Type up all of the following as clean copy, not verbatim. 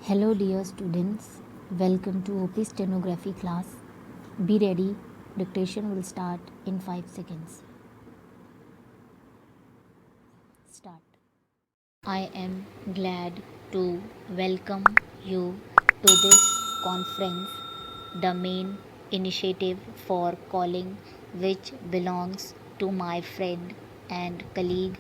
Hello dear students, welcome to OP Stenography class. Be ready, dictation will start in 5 seconds. Start. I am glad to welcome you to this conference, the main initiative for calling which belongs to my friend and colleague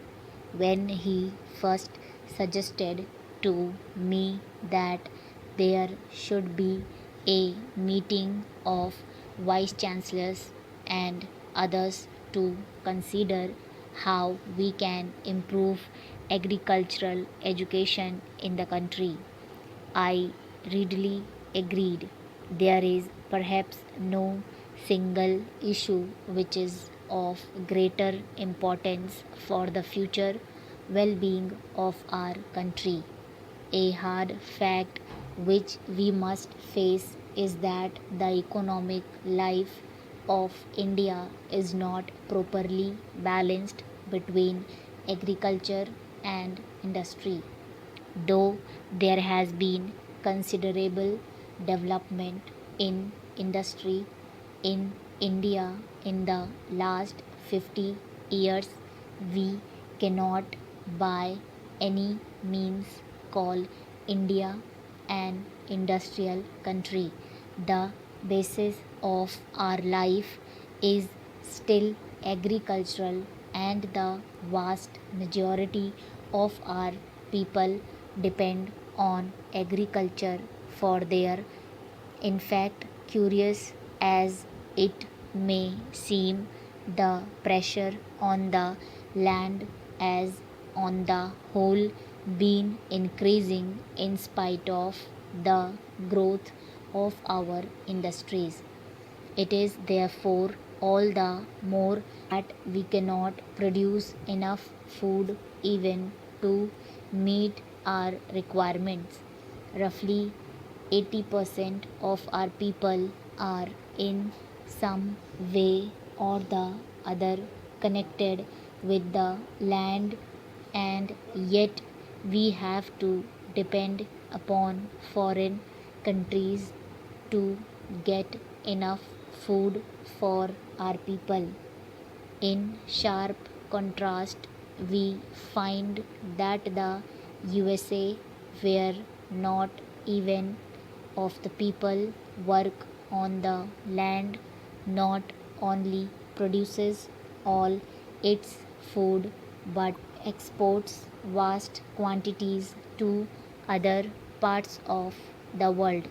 when he first suggested to me that there should be a meeting of vice chancellors and others to consider how we can improve agricultural education in the country. I readily agreed. There is perhaps no single issue which is of greater importance for the future well being of our country. A hard fact which we must face is that the economic life of India is not properly balanced between agriculture and industry. Though there has been considerable development in industry in India in the last 50 years, we cannot by any means call India an industrial country. The basis of our life is still agricultural, and the vast majority of our people depend on agriculture for their. In fact, curious as it may seem, the pressure on the land as on the whole been increasing in spite of the growth of our industries. It is therefore all the more that we cannot produce enough food even to meet our requirements. Roughly 80% of our people are in some way or the other connected with the land, and yet we have to depend upon foreign countries to get enough food for our people. In sharp contrast, we find that the USA, where not even of the people work on the land, not only produces all its food but exports vast quantities to other parts of the world.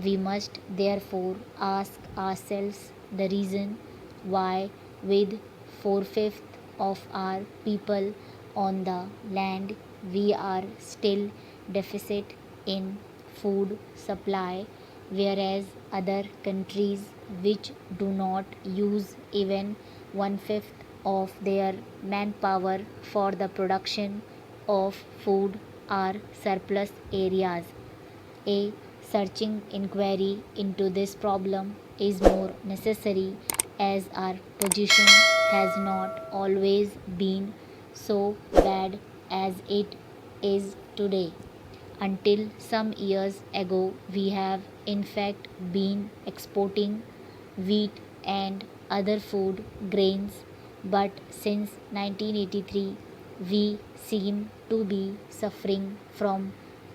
We must therefore ask ourselves the reason why, with 4/5 of our people on the land, we are still deficit in food supply, whereas other countries which do not use even 1/5 of their manpower for the production of food are surplus areas. A searching inquiry into this problem is more necessary as our position has not always been so bad as it is today. Until some years ago, we have in fact been exporting wheat and other food grains, but since 1983, we seem to be suffering from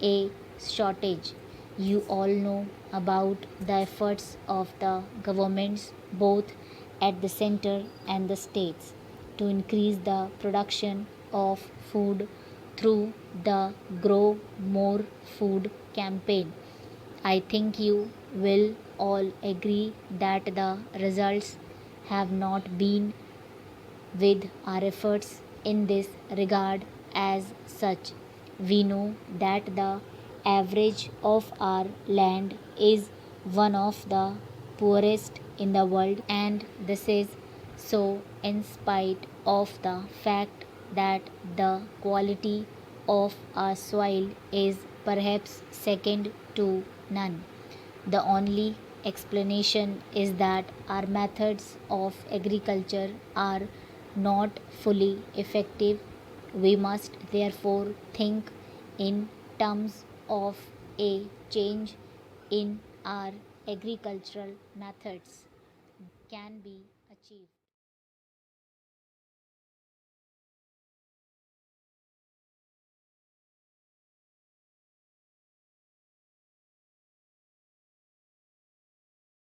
a shortage. You all know about the efforts of the governments, both at the center and the states, to increase the production of food through the Grow More Food campaign. I think you will all agree that the results have not been with our efforts in this regard as such. We know that the average of our land is one of the poorest in the world, and this is so in spite of the fact that the quality of our soil is perhaps second to none. The only explanation is that our methods of agriculture are not fully effective. We must therefore think in terms of a change in our agricultural methods can be achieved.